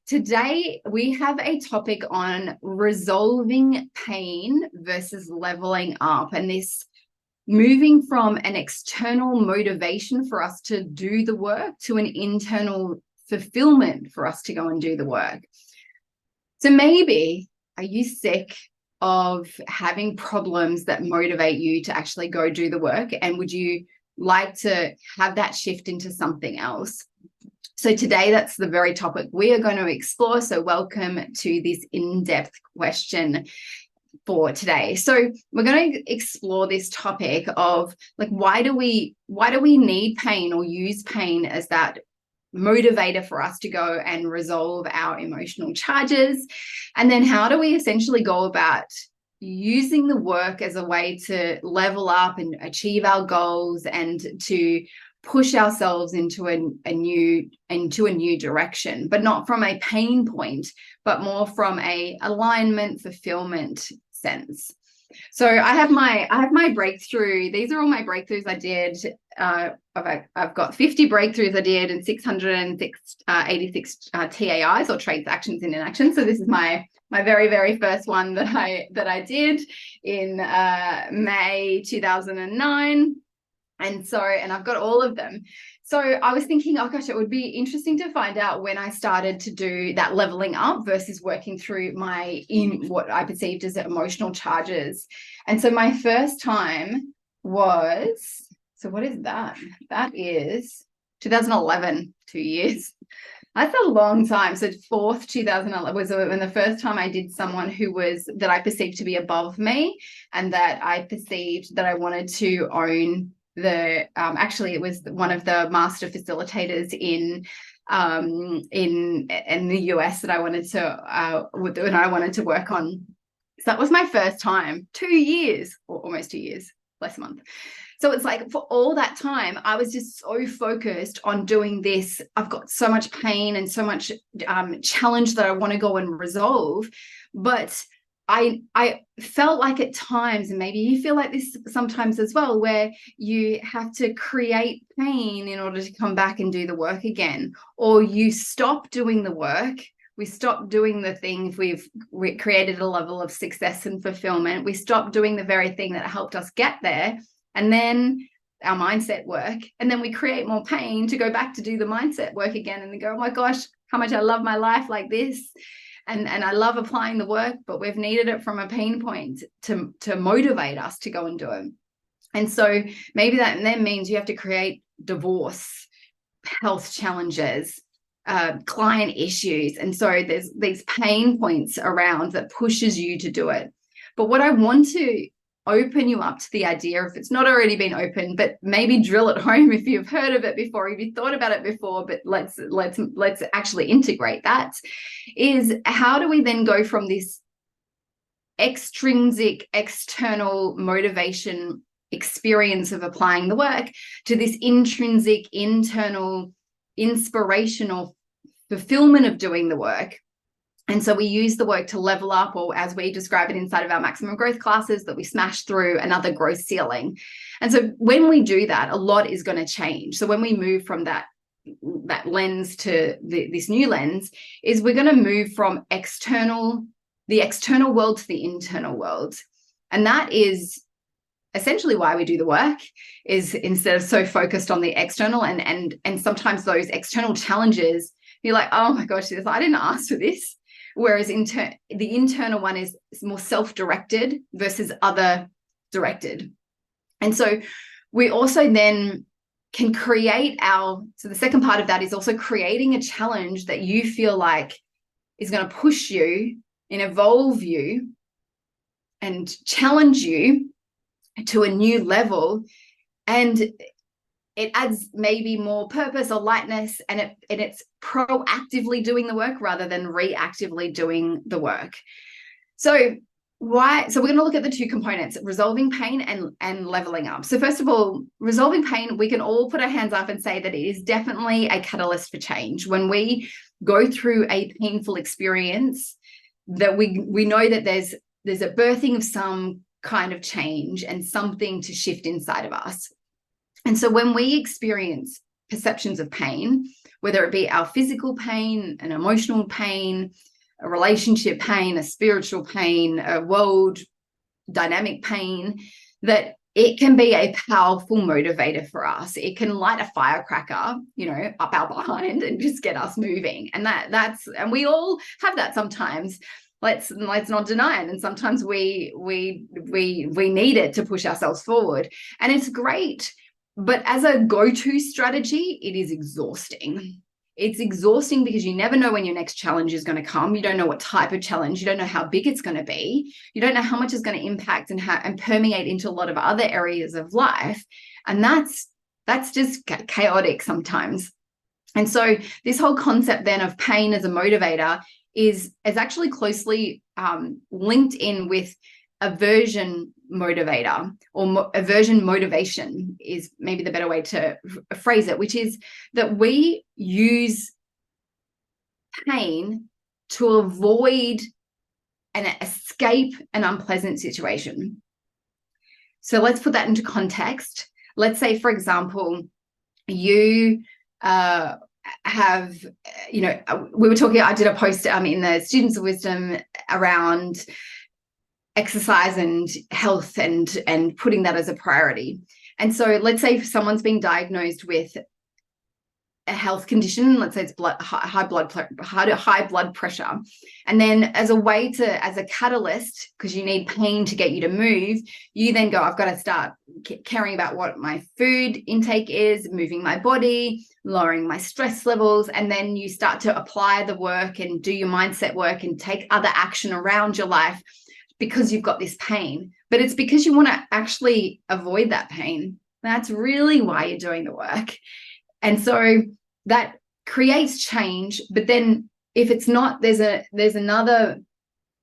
Today, we have a topic on resolving pain versus leveling up, and this moving from an external motivation for us to do the work to an internal fulfillment for us to go and do the work. So maybe, are you sick of having problems that motivate you to actually go do the work? And would you like to have that shift into something else? So today, that's the very topic we are going to explore. So welcome to this in-depth question for today. So we're going to explore this topic of like, why do we need pain or use pain as that motivator for us to go and resolve our emotional charges? And then how do we essentially go about using the work as a way to level up and achieve our goals and to push ourselves into a new direction, but not from a pain point, but more from a alignment, fulfillment sense. So I have my breakthrough. These are all my breakthroughs I did. I've got 50 breakthroughs I did and 686 TAIs, or traits, actions, and inactions. So this is my very, very first one that I did in May 2009. And I've got all of them. So I was thinking, oh gosh, it would be interesting to find out when I started to do that leveling up versus working through what I perceived as emotional charges. And so my first time was, so what is that? That is 2011, 2 years. That's a long time. So 2011 was when the first time I did someone that I perceived to be above me, and that I perceived that I wanted to own actually it was one of the master facilitators in the US that I wanted to work on. So that was my first time. 2 years, or almost 2 years, less a month. So it's like, for all that time, I was just so focused on doing this. I've got so much pain and so much challenge that I want to go and resolve, but I felt like at times, and maybe you feel like this sometimes as well, where you have to create pain in order to come back and do the work again, or you stop doing the work. We stop doing the things we've created a level of success and fulfillment. We stop doing the very thing that helped us get there, and then our mindset work, and then we create more pain to go back to do the mindset work again, and then go, oh my gosh, how much I love my life like this. And I love applying the work, but we've needed it from a pain point to motivate us to go and do it. And so maybe that then means you have to create divorce, health challenges, client issues. And so there's these pain points around that pushes you to do it. But what I want to open you up to the idea, if it's not already been open, but maybe drill it home if you've heard of it before, if you've thought about it before, but let's actually integrate that, is how do we then go from this extrinsic external motivation experience of applying the work to this intrinsic internal inspirational fulfillment of doing the work? And so we use the work to level up, or as we describe it inside of our maximum growth classes, that we smash through another growth ceiling. And so when we do that, a lot is going to change. So when we move from that lens to this new lens, is we're going to move from the external world to the internal world. And that is essentially why we do the work, is instead of so focused on the external and sometimes those external challenges, you're like, oh my gosh, I didn't ask for this. Whereas the internal one is more self-directed versus other-directed. And so we also then can create so the second part of that is also creating a challenge that you feel like is going to push you and evolve you and challenge you to a new level. And it adds maybe more purpose or lightness, and it's proactively doing the work rather than reactively doing the work. So we're going to look at the two components, resolving pain and leveling up. So first of all, resolving pain, we can all put our hands up and say that it is definitely a catalyst for change. When we go through a painful experience, that we know that there's a birthing of some kind of change and something to shift inside of us. And so when we experience perceptions of pain, whether it be our physical pain, an emotional pain, a relationship pain, a spiritual pain, a world dynamic pain, that it can be a powerful motivator for us. It can light a firecracker, up our behind and just get us moving. And and we all have that sometimes. Let's not deny it. And sometimes we need it to push ourselves forward. And it's great. But as a go-to strategy, it is exhausting. It's exhausting because you never know when your next challenge is going to come. You don't know what type of challenge. You don't know how big it's going to be. You don't know how much it's going to impact and permeate into a lot of other areas of life. And that's just chaotic sometimes. And so this whole concept then of pain as a motivator is actually closely linked in with aversion motivator, or aversion motivation is maybe the better way to phrase it, which is that we use pain to avoid and escape an unpleasant situation. So let's put that into context. Let's say, for example, you have, we were talking, I did a post in the Students of Wisdom around exercise and health and putting that as a priority. And so let's say if someone's been diagnosed with a health condition, let's say it's high blood pressure, and then as a catalyst, because you need pain to get you to move, you then go, I've got to start caring about what my food intake is, moving my body, lowering my stress levels, and then you start to apply the work and do your mindset work and take other action around your life because you've got this pain. But it's because you want to actually avoid that pain. That's really why you're doing the work. And so that creates change. But then if it's not, there's another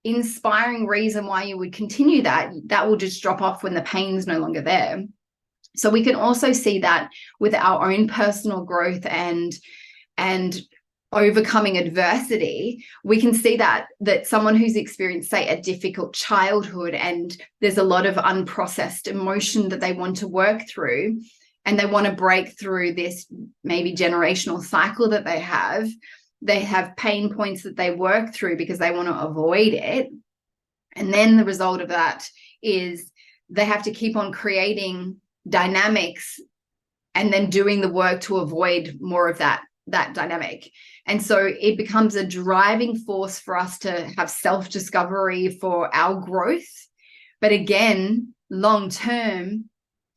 inspiring reason why you would continue that will just drop off when the pain's no longer there. So we can also see that with our own personal growth and overcoming adversity. We can see that someone who's experienced, say, a difficult childhood, and there's a lot of unprocessed emotion that they want to work through, and they want to break through this maybe generational cycle that they have pain points that they work through because they want to avoid it. And then the result of that is they have to keep on creating dynamics and then doing the work to avoid more of that dynamic. And so it becomes a driving force for us to have self-discovery for our growth. But again, long term,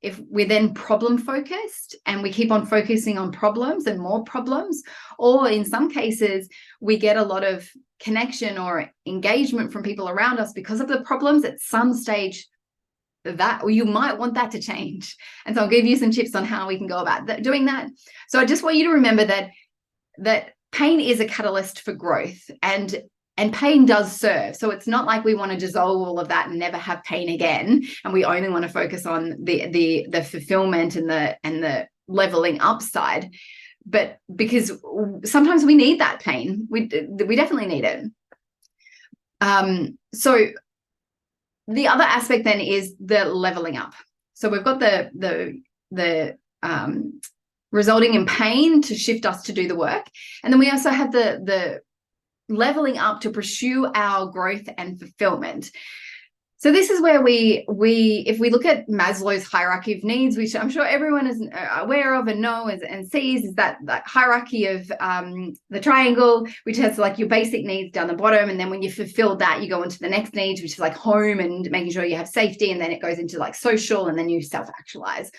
if we're then problem focused and we keep on focusing on problems and more problems, or in some cases, we get a lot of connection or engagement from people around us because of the problems, at some stage that, or you might want that to change. And so I'll give you some tips on how we can go about doing that. So I just want you to remember that pain is a catalyst for growth, and pain does serve. So it's not like we want to dissolve all of that and never have pain again, and we only want to focus on the fulfillment and the leveling up side. But because sometimes we need that pain, we definitely need it. So the other aspect then is the leveling up. So we've got the resulting in pain to shift us to do the work. And then we also have the leveling up to pursue our growth and fulfillment. So this is where if we look at Maslow's hierarchy of needs, which I'm sure everyone is aware of and knows and sees, is that hierarchy of the triangle, which has like your basic needs down the bottom. And then when you fulfill that, you go into the next needs, which is like home and making sure you have safety. And then it goes into like social, and then you self-actualize.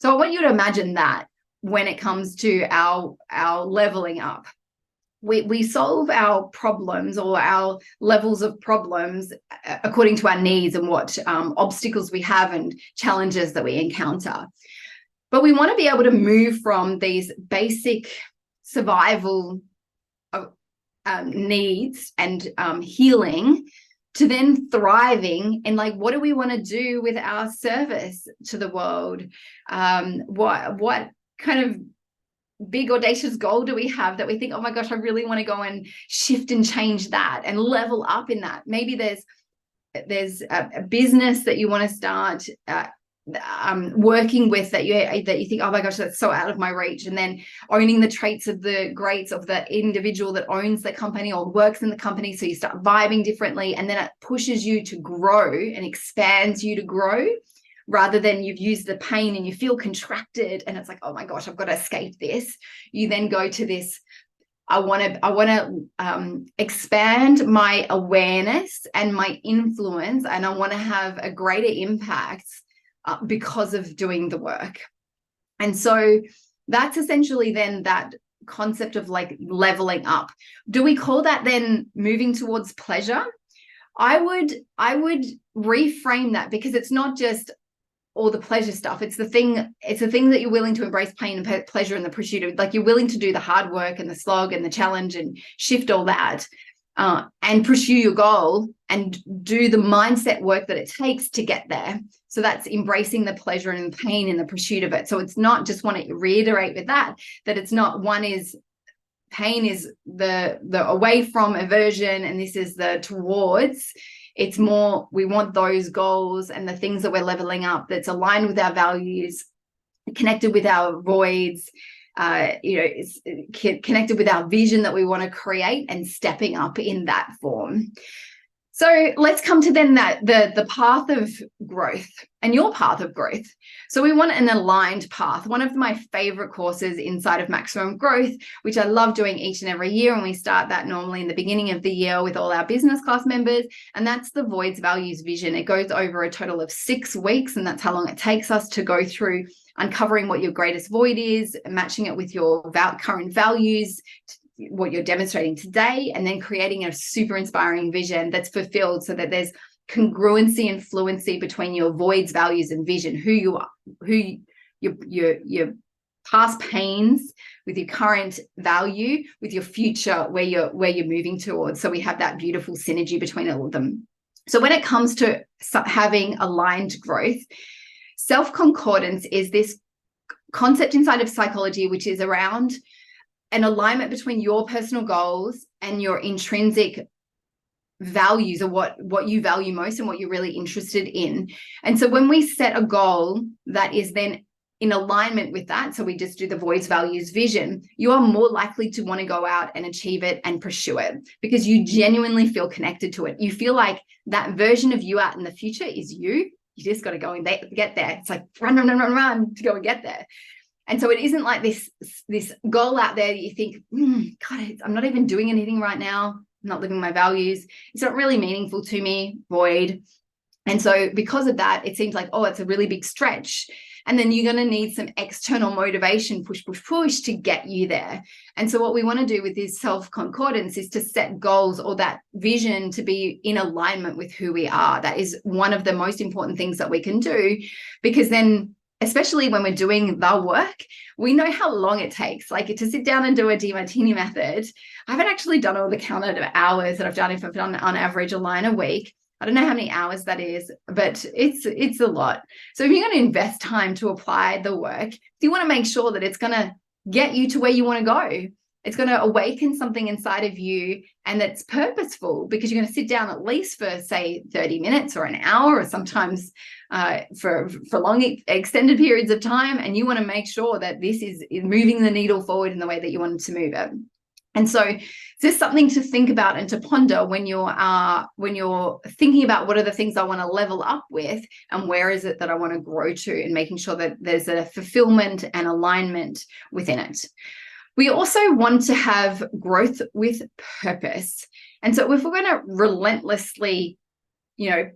So I want you to imagine that when it comes to our leveling up. We solve our problems or our levels of problems according to our needs and what obstacles we have and challenges that we encounter. But we want to be able to move from these basic survival needs and healing to then thriving and like, what do we want to do with our service to the world? What kind of big audacious goal do we have that we think, oh my gosh, I really want to go and shift and change that and level up in that? Maybe there's a business that you want to start, working with that you think, oh my gosh, that's so out of my reach, and then owning the traits of the greats of the individual that owns the company or works in the company, so you start vibing differently, and then it pushes you to grow and expands you to grow, rather than you've used the pain and you feel contracted and it's like, oh my gosh, I've got to escape this. You then go to this, I want to expand my awareness and my influence, and I want to have a greater impact because of doing the work. And so that's essentially then that concept of like leveling up. Do we call that then moving towards pleasure? I would reframe that, because it's not just all the pleasure stuff. It's the thing that you're willing to embrace pain and pleasure in the pursuit of, like, you're willing to do the hard work and the slog and the challenge and shift all that and pursue your goal and do the mindset work that it takes to get there. So that's embracing the pleasure and pain in the pursuit of it. So it's not, just want to reiterate with that it's not, one is pain is the away from aversion, and this is the towards. It's more, we want those goals and the things that we're leveling up that's aligned with our values, connected with our voids, it's connected with our vision that we want to create, and stepping up in that form. So let's come to then the path of growth and your path of growth. So we want an aligned path. One of my favorite courses inside of Maximum Growth, which I love doing each and every year, and we start that normally in the beginning of the year with all our business class members, and that's the Voids, Values, Vision. It goes over a total of 6 weeks, and that's how long it takes us to go through uncovering what your greatest void is, matching it with your current values, what you're demonstrating today, and then creating a super inspiring vision that's fulfilled, so that there's congruency and fluency between your voids, values, and vision, who you are, who your past pains with your current value, with your future, where you're moving towards. So we have that beautiful synergy between all of them. So when it comes to having aligned growth, self-concordance is this concept inside of psychology, which is around an alignment between your personal goals and your intrinsic values, or what you value most and what you're really interested in. And so when we set a goal that is then in alignment with that, so we just do the voice, values, vision, you are more likely to want to go out and achieve it and pursue it, because you genuinely feel connected to it. You feel like that version of you out in the future is you. You just got to go and get there. It's like run to go and get there. And so it isn't like this goal out there that you think, God, I'm not even doing anything right now. I'm not living my values. It's not really meaningful to me, void. And so because of that, it seems like, oh, it's a really big stretch. And then you're going to need some external motivation, push to get you there. And so what we want to do with this self-concordance is to set goals, or that vision, to be in alignment with who we are. That is one of the most important things that we can do, because then, especially when we're doing the work, we know how long it takes. Like, to sit down and do a Demartini method, I haven't actually done all the counted hours that I've done. If I've done on average a line a week, I don't know how many hours that is, but it's a lot. So if you're going to invest time to apply the work, you want to make sure that it's going to get you to where you want to go. It's going to awaken something inside of you, and that's purposeful, because you're going to sit down at least for, say, 30 minutes or an hour, or sometimes for long extended periods of time. And you want to make sure that this is moving the needle forward in the way that you want it to move it. And so this is something to think about and to ponder when you're thinking about, what are the things I want to level up with, and where is it that I want to grow to, and making sure that there's a fulfillment and alignment within it. We also want to have growth with purpose. And so if we're going to relentlessly,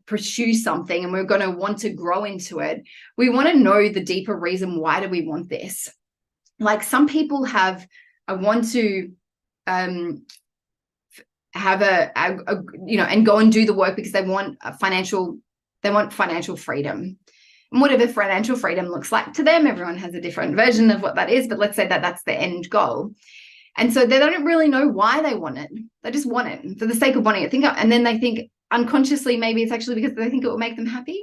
pursue something, and we're going to want to grow into it, we want to know the deeper reason. Why do we want this? Like, some people have, I want to have and go and do the work because they want financial freedom. And whatever financial freedom looks like to them, everyone has a different version of what that is, but let's say that that's the end goal. And so they don't really know why they want it. They just want it for the sake of wanting it. And then they think unconsciously, maybe it's actually because they think it will make them happy.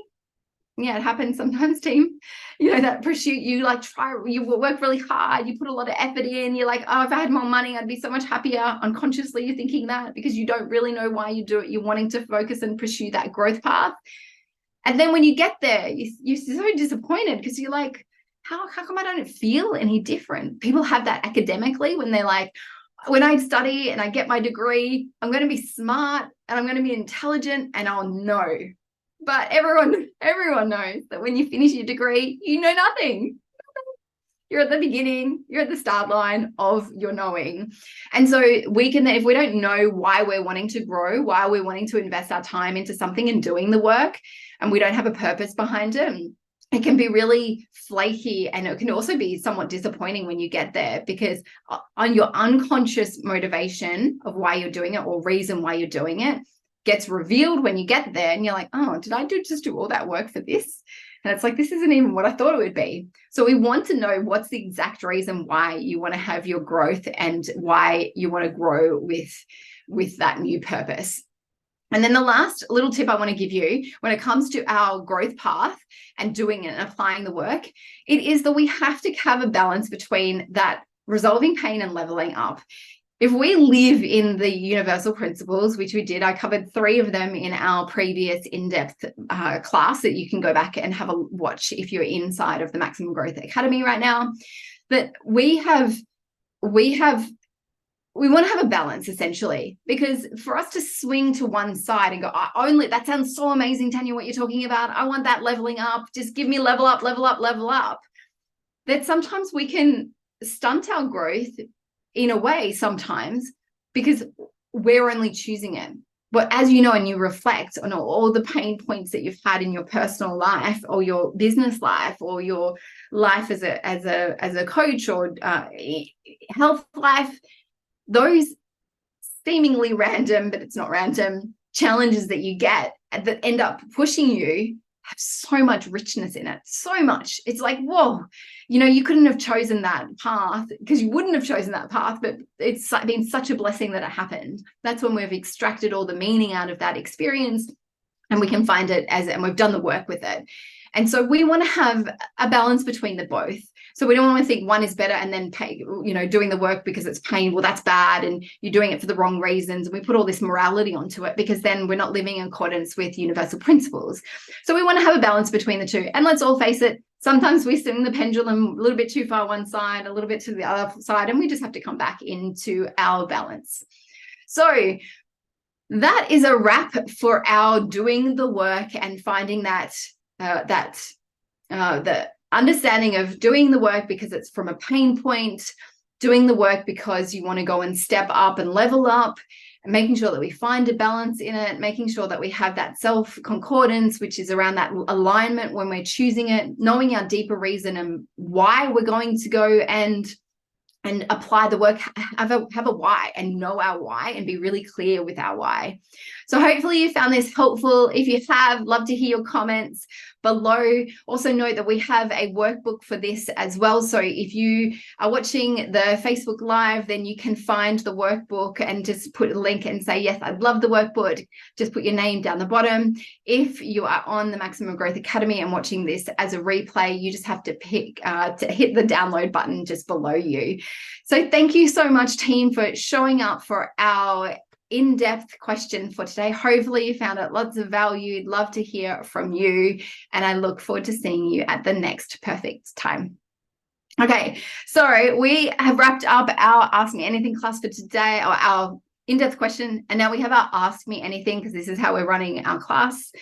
Yeah, it happens sometimes, team. That pursuit, you work really hard, you put a lot of effort in, you're like, oh, if I had more money, I'd be so much happier. Unconsciously, you're thinking that because you don't really know why you do it. You're wanting to focus and pursue that growth path. And then when you get there, you're so disappointed because you're like, how come I don't feel any different? People have that academically when they're like, when I study and I get my degree, I'm going to be smart and I'm going to be intelligent and I'll know. But everyone knows that when you finish your degree, you know nothing. You're at the beginning, you're at the start line of your knowing. And so we can, if we don't know why we're wanting to grow, why we're wanting to invest our time into something and doing the work, and we don't have a purpose behind it, it can be really flaky, and it can also be somewhat disappointing when you get there, because on your unconscious motivation of why you're doing it or reason why you're doing it gets revealed when you get there, and you're like, oh, did I just do all that work for this? And it's like, this isn't even what I thought it would be. So we want to know what's the exact reason why you want to have your growth and why you want to grow with that new purpose. And then the last little tip I want to give you when it comes to our growth path and doing it and applying the work, it is that we have to have a balance between that resolving pain and leveling up. If we live in the universal principles, which we did, I covered 3 of them in our previous in-depth class that you can go back and have a watch if you're inside of the Maximum Growth Academy right now, that we want to have a balance, essentially, because for us to swing to one side and go, that sounds so amazing, Tanya, what you're talking about, I want that leveling up, just give me level up, that sometimes we can stunt our growth in a way sometimes, because we're only choosing it. But as you know, and you reflect on all the pain points that you've had in your personal life or your business life or your life as a coach or health life, those seemingly random, but it's not random, challenges that you get that end up pushing you have so much richness in it, so much. It's like, whoa, you couldn't have chosen that path, because you wouldn't have chosen that path, but it's been such a blessing that it happened. That's when we've extracted all the meaning out of that experience, and we can find it and we've done the work with it. And so we want to have a balance between the both. So we don't want to think one is better and then doing the work because it's pain, well, that's bad, and you're doing it for the wrong reasons. And we put all this morality onto it, because then we're not living in accordance with universal principles. So we want to have a balance between the two. And let's all face it, sometimes we swing the pendulum a little bit too far one side, a little bit to the other side, and we just have to come back into our balance. So that is a wrap for our doing the work and finding the understanding of doing the work because it's from a pain point, doing the work because you want to go and step up and level up, and making sure that we find a balance in it, making sure that we have that self-concordance, which is around that alignment when we're choosing it, knowing our deeper reason and why we're going to go and apply the work, have a why, and know our why and be really clear with our why. So hopefully you found this helpful. If you have, love to hear your comments below. Also note that we have a workbook for this as well. So if you are watching the Facebook Live, then you can find the workbook and just put a link and say, yes, I'd love the workbook. Just put your name down the bottom. If you are on the Maximum Growth Academy and watching this as a replay, you just have to hit the download button just below you. So thank you so much, team, for showing up for our in-depth question for today. Hopefully you found it lots of value. Love to hear from you, and I look forward to seeing you at the next perfect time. Okay, so we have wrapped up our Ask Me Anything class for today, or our in-depth question, and now we have our Ask Me Anything, because this is how we're running our class.